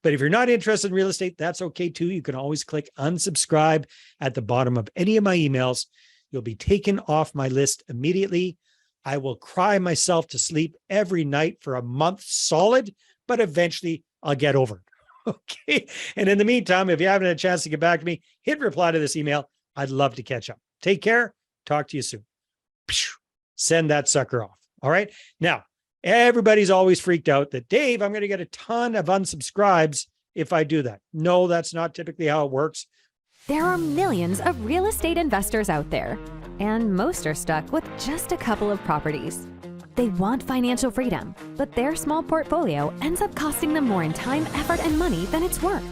But if you're not interested in real estate, that's okay too. You can always click unsubscribe at the bottom of any of my emails. You'll be taken off my list immediately. I will cry myself to sleep every night for a month solid, but eventually I'll get over it. Okay. And in the meantime, if you haven't had a chance to get back to me, hit reply to this email. I'd love to catch up. Take care. Talk to you soon. Send that sucker off. All right. Now, everybody's always freaked out that, Dave, I'm going to get a ton of unsubscribes if I do that. No, that's not typically how it works. There are millions of real estate investors out there, and most are stuck with just a couple of properties. They want financial freedom, but their small portfolio ends up costing them more in time, effort, and money than it's worth.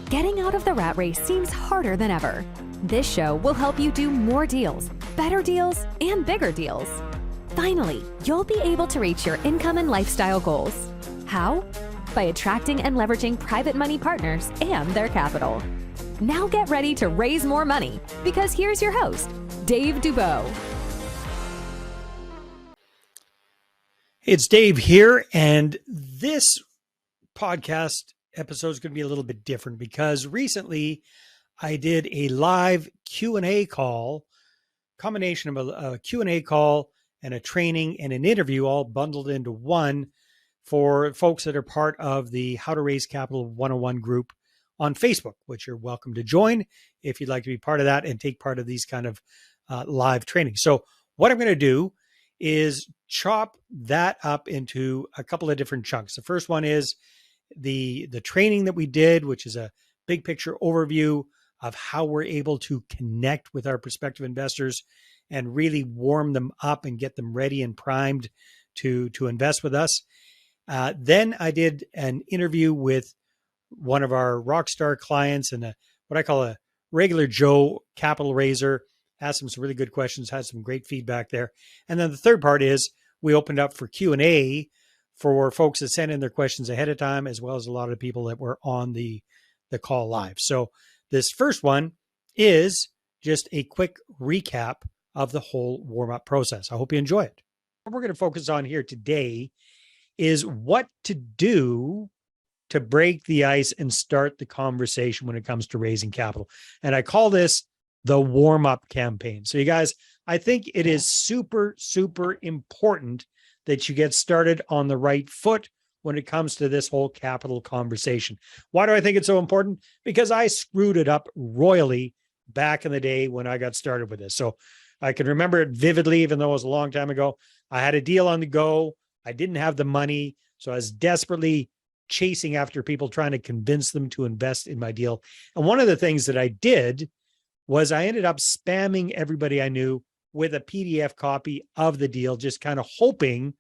Getting out of the rat race seems harder than ever. This show will help you do more deals, better deals, and bigger deals. Finally, you'll be able to reach your income and lifestyle goals. How? By attracting and leveraging private money partners and their capital. Now get ready to raise more money, because here's your host, Dave Dubeau. It's Dave here, and this podcast episode is going to be a little bit different because recently I did a live Q&A call, combination of a Q&A call and a training and an interview all bundled into one for folks that are part of the How to Raise Capital 101 group on Facebook, which you're welcome to join if you'd like to be part of that and take part of these kind of live training. So what I'm going to do is chop that up into a couple of different chunks. The first one is the training that we did, which is a big picture overview of how we're able to connect with our prospective investors and really warm them up and get them ready and primed to invest with us. Then I did an interview with one of our rock star clients and what I call a regular Joe capital raiser. Asked him some really good questions, had some great feedback there. And then the third part is we opened up for Q&A for folks that sent in their questions ahead of time, as well as a lot of people that were on the call live. So this first one is just a quick recap of the whole warm-up process. I hope you enjoy it. What we're going to focus on here today is what to do to break the ice and start the conversation when it comes to raising capital. And I call this the warm-up campaign. So you guys, I think it is super, super important that you get started on the right foot when it comes to this whole capital conversation. Why do I think it's so important? Because I screwed it up royally back in the day when I got started with this. So I can remember it vividly, even though it was a long time ago. I had a deal on the go. I didn't have the money. So I was desperately chasing after people, trying to convince them to invest in my deal. And one of the things that I did was I ended up spamming everybody I knew with a PDF copy of the deal, just kind of hoping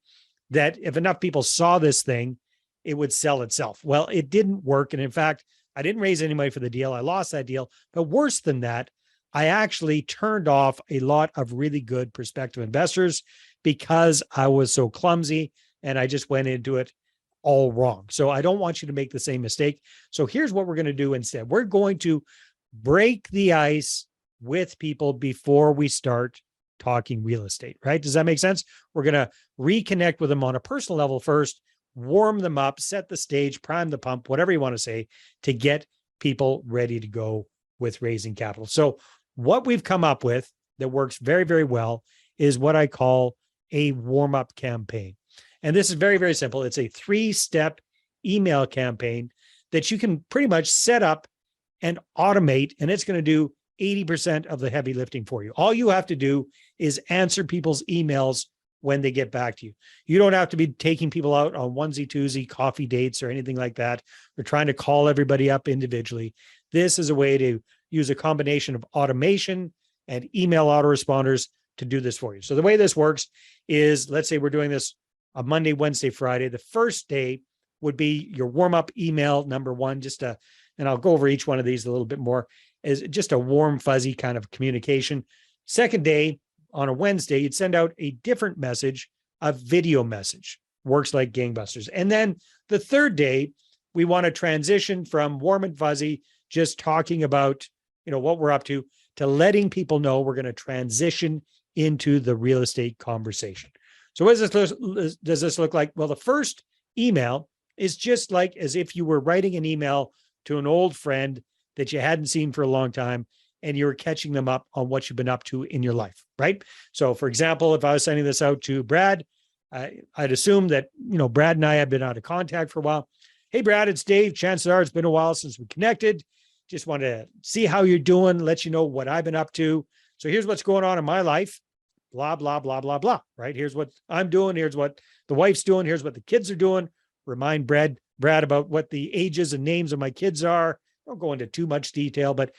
that if enough people saw this thing, it would sell itself. Well, it didn't work. And in fact, I didn't raise any money for the deal. I lost that deal. But worse than that, I actually turned off a lot of really good prospective investors because I was so clumsy and I just went into it all wrong. So I don't want you to make the same mistake. So here's what we're going to do instead. We're going to break the ice with people before we start talking real estate, right? Does that make sense? We're going to reconnect with them on a personal level first, warm them up, set the stage, prime the pump, whatever you want to say, to get people ready to go with raising capital. So what we've come up with that works very, very well is what I call a warm-up campaign. And this is very, very simple. It's a 3-step email campaign that you can pretty much set up and automate, and it's going to do 80% of the heavy lifting for you. All you have to do is answer people's emails when they get back to you. You don't have to be taking people out on onesie, twosie coffee dates or anything like that. We're trying to call everybody up individually. This is a way to use a combination of automation and email autoresponders to do this for you. So the way this works is, let's say we're doing this on Monday, Wednesday, Friday. The first day would be your warm-up email, number one, and I'll go over each one of these a little bit more, is just a warm, fuzzy kind of communication. Second day, on a Wednesday, you'd send out a different message, a video message. Works like gangbusters. And then the third day, we want to transition from warm and fuzzy, just talking about, what we're up to letting people know we're going to transition into the real estate conversation. So what does this look like? Well, the first email is just like as if you were writing an email to an old friend that you hadn't seen for a long time, and you were catching them up on what you've been up to in your life, right? So, for example, if I was sending this out to Brad, I'd assume that, Brad and I have been out of contact for a while. Hey, Brad, it's Dave. Chances are it's been a while since we connected. Just want to see how you're doing, let you know what I've been up to. So here's what's going on in my life, blah, blah, blah, blah, blah, right? Here's what I'm doing. Here's what the wife's doing. Here's what the kids are doing. Remind Brad about what the ages and names of my kids are. Don't go into too much detail, but,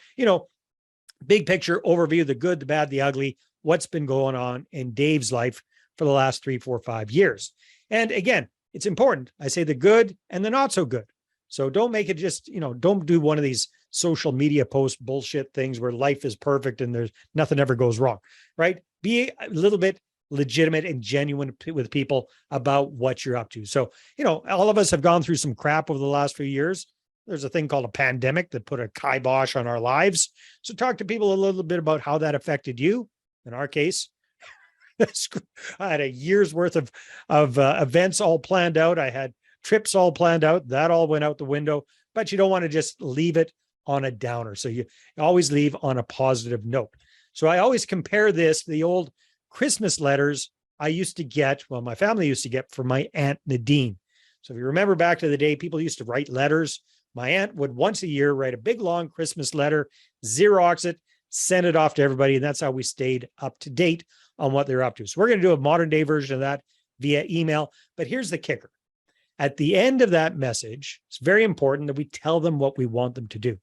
big picture overview, the good, the bad, the ugly, what's been going on in Dave's life for the last 3, 4, 5 years. And again, it's important. I say the good and the not so good. So don't make it just, don't do one of these social media post bullshit things where life is perfect and there's nothing ever goes wrong, right? Be a little bit legitimate and genuine with people about what you're up to. So, all of us have gone through some crap over the last few years. There's a thing called a pandemic that put a kibosh on our lives. So talk to people a little bit about how that affected you. In our case, I had a year's worth of events all planned out. I had trips all planned out. That all went out the window, but you don't want to just leave it on a downer. So you always leave on a positive note. So I always compare this to the old Christmas letters I used to get, my family used to get from my Aunt Nadine. So if you remember back to the day, people used to write letters. My aunt would once a year write a big, long Christmas letter, Xerox it, send it off to everybody. And that's how we stayed up to date on what they're up to. So we're going to do a modern day version of that via email. But here's the kicker. At the end of that message, it's very important that we tell them what we want them to do.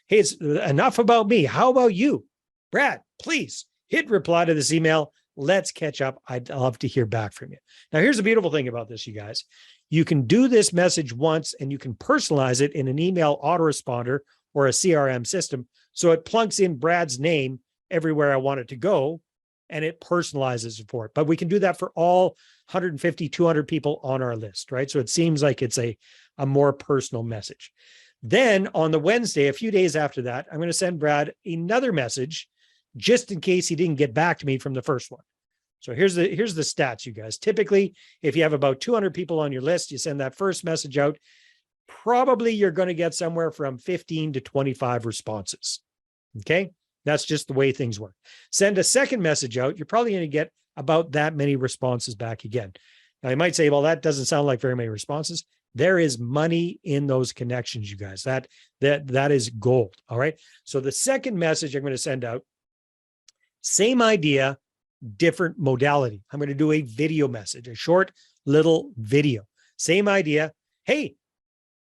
Hey, it's enough about me. How about you? Brad, please hit reply to this email. Let's catch up. I'd love to hear back from you. Now, here's the beautiful thing about this, you guys. You can do this message once and you can personalize it in an email autoresponder or a CRM system. So it plunks in Brad's name everywhere I want it to go and it personalizes it for it. But we can do that for all 150, 200 people on our list, right? So it seems like it's a more personal message. Then on the Wednesday, a few days after that, I'm going to send Brad another message just in case he didn't get back to me from the first one. So here's the stats, you guys. Typically, if you have about 200 people on your list, you send that first message out, probably you're going to get somewhere from 15 to 25 responses. Okay? That's just the way things work. Send a second message out, you're probably going to get about that many responses back again. Now, you might say, well, that doesn't sound like very many responses. There is money in those connections, you guys. That is gold. All right. So the second message I'm going to send out, same idea, different modality. I'm going to do a video message, a short little video. Same idea. Hey,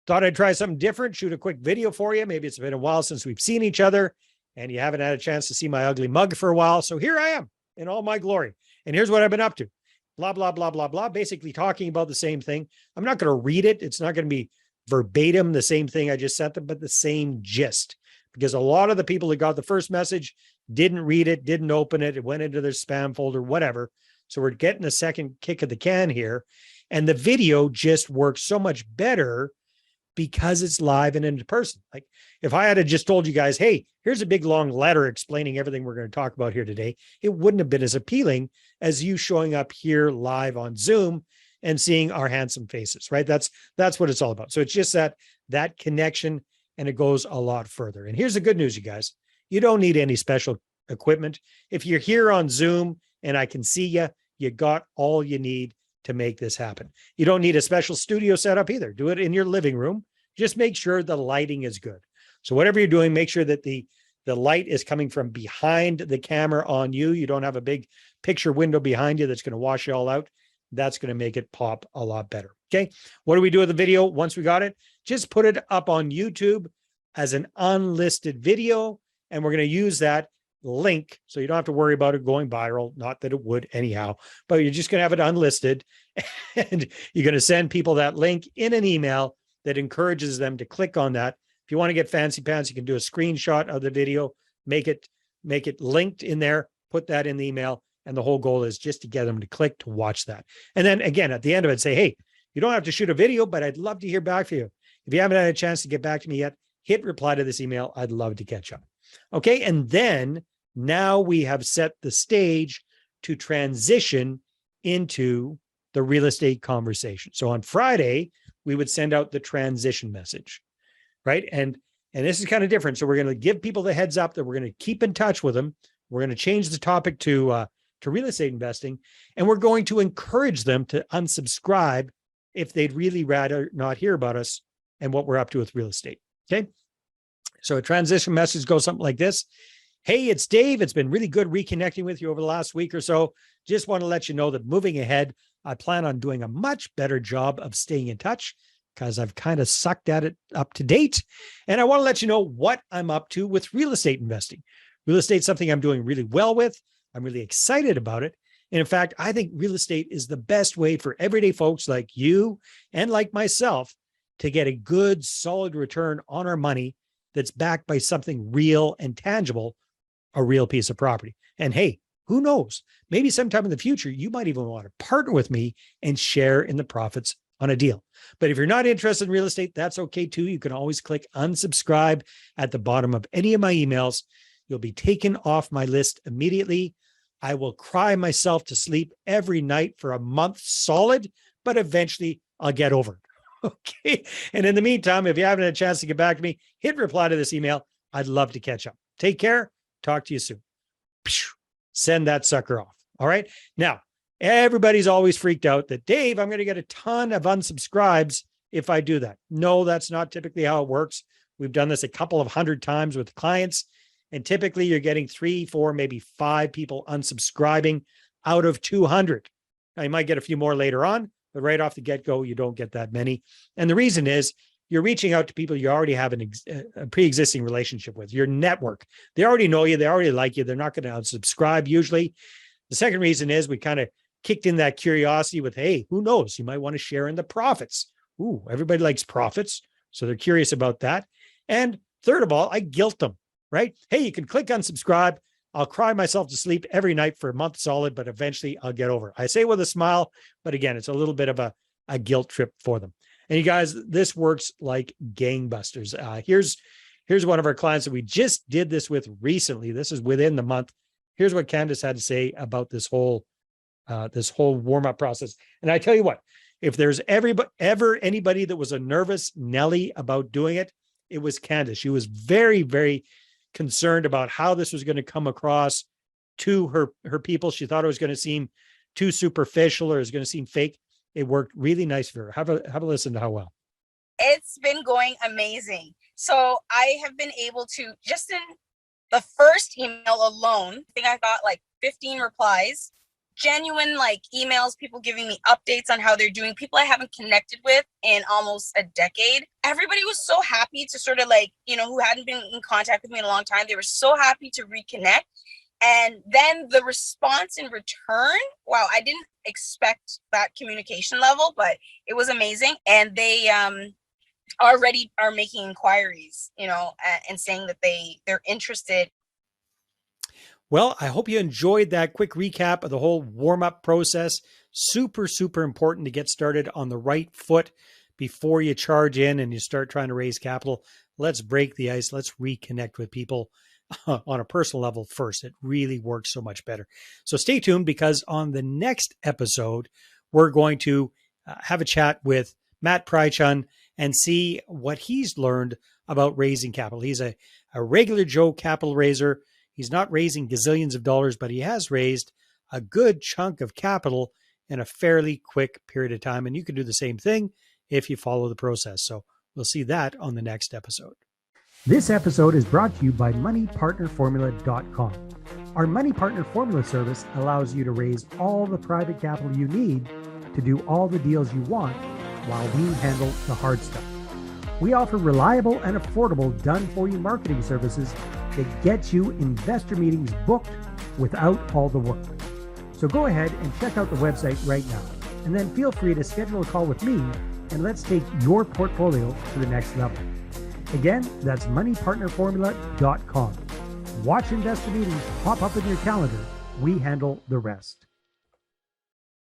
thought I'd try something different, shoot a quick video for you. Maybe it's been a while since we've seen each other and you haven't had a chance to see my ugly mug for a while. So here I am in all my glory. And here's what I've been up to. Blah, blah, blah, blah, blah, basically talking about the same thing. I'm not going to read it. It's not going to be verbatim the same thing I just sent them, but the same gist. Because a lot of the people that got the first message didn't read it, didn't open it, it went into their spam folder, whatever. So we're getting a second kick of the can here. And the video just works so much better because it's live and in person. Like if I had just told you guys, hey, here's a big long letter explaining everything we're going to talk about here today, it wouldn't have been as appealing as you showing up here live on Zoom and seeing our handsome faces, right? That's what it's all about. So it's just that connection, and it goes a lot further. And here's the good news, you guys. You don't need any special equipment. If you're here on Zoom and I can see you, you got all you need to make this happen. You don't need a special studio setup either. Do it in your living room. Just make sure the lighting is good. So whatever you're doing, make sure that the light is coming from behind the camera on you. You don't have a big picture window behind you that's going to wash it all out. That's going to make it pop a lot better. Okay. What do we do with the video once we got it? Just put it up on YouTube as an unlisted video. And we're going to use that link. So you don't have to worry about it going viral. Not that it would anyhow, but you're just going to have it unlisted and you're going to send people that link in an email that encourages them to click on that. If you want to get fancy pants, you can do a screenshot of the video, make it linked in there, put that in the email. And the whole goal is just to get them to click to watch that. And then again, at the end of it, say, hey, you don't have to shoot a video, but I'd love to hear back from you. If you haven't had a chance to get back to me yet, hit reply to this email. I'd love to catch up. Okay. And then now we have set the stage to transition into the real estate conversation. So on Friday, we would send out the transition message, right? And this is kind of different. So we're going to give people the heads up that we're going to keep in touch with them. We're going to change the topic to real estate investing, and we're going to encourage them to unsubscribe if they'd really rather not hear about us and what we're up to with real estate. Okay. So a transition message goes something like this. Hey, it's Dave. It's been really good reconnecting with you over the last week or so. Just want to let you know that moving ahead, I plan on doing a much better job of staying in touch because I've kind of sucked at it up to date. And I want to let you know what I'm up to with real estate investing. Real estate is something I'm doing really well with. I'm really excited about it. And in fact, I think real estate is the best way for everyday folks like you and like myself to get a good, solid return on our money that's backed by something real and tangible, a real piece of property. And hey, who knows? Maybe sometime in the future, you might even want to partner with me and share in the profits on a deal. But if you're not interested in real estate, that's okay too. You can always click unsubscribe at the bottom of any of my emails. You'll be taken off my list immediately. I will cry myself to sleep every night for a month solid, but eventually I'll get over it. Okay. And in the meantime, if you haven't had a chance to get back to me, hit reply to this email. I'd love to catch up. Take care. Talk to you soon. Send that sucker off. All right. Now, everybody's always freaked out that, Dave, I'm going to get a ton of unsubscribes if I do that. No, that's not typically how it works. We've done this a couple of 100 times with clients. And typically you're getting 3, 4, maybe 5 people unsubscribing out of 200. Now, you might get a few more later on, but right off the get-go, you don't get that many. And the reason is you're reaching out to people you already have a pre-existing relationship with, your network. They already know you. They already like you. They're not going to unsubscribe usually. The second reason is we kind of kicked in that curiosity with, hey, who knows? You might want to share in the profits. Ooh, everybody likes profits. So they're curious about that. And third of all, I guilt them. Right? Hey, you can click unsubscribe. I'll cry myself to sleep every night for a month solid, but eventually I'll get over it. I say with a smile, but again, it's a little bit of a guilt trip for them. And you guys, this works like gangbusters. Here's one of our clients that we just did this with recently. This is within the month. Here's what Candace had to say about this whole warm-up process. And I tell you what, if there's ever anybody that was a nervous Nelly about doing it, it was Candace. She was very, very concerned about how this was going to come across to her people. She thought it was going to seem too superficial or it was going to seem fake. It worked really nice for her. Have a listen to how well. It's been going amazing. So I have been able to, just in the first email alone, I think I got like 15 replies, genuine like emails, people giving me updates on how they're doing, people I haven't connected with in almost a decade. Everybody was so happy to sort of like, who hadn't been in contact with me in a long time. They were so happy to reconnect. And then the response in return, wow, I didn't expect that communication level, but it was amazing. And they already are making inquiries, and saying that they're interested. Well, I hope you enjoyed that quick recap of the whole warm-up process. Super, super important to get started on the right foot before you charge in and you start trying to raise capital. Let's break the ice. Let's reconnect with people on a personal level first. It really works so much better. So stay tuned, because on the next episode, we're going to have a chat with Matt Prychun and see what he's learned about raising capital. He's a regular Joe capital raiser. He's not raising gazillions of dollars, but he has raised a good chunk of capital in a fairly quick period of time. And you can do the same thing if you follow the process. So we'll see that on the next episode. This episode is brought to you by MoneyPartnerFormula.com. Our Money Partner Formula service allows you to raise all the private capital you need to do all the deals you want while we handle the hard stuff. We offer reliable and affordable done-for-you marketing services that get you investor meetings booked without all the work. So go ahead and check out the website right now, and then feel free to schedule a call with me, and let's take your portfolio to the next level. Again, that's moneypartnerformula.com. Watch investor meetings pop up in your calendar. We handle the rest.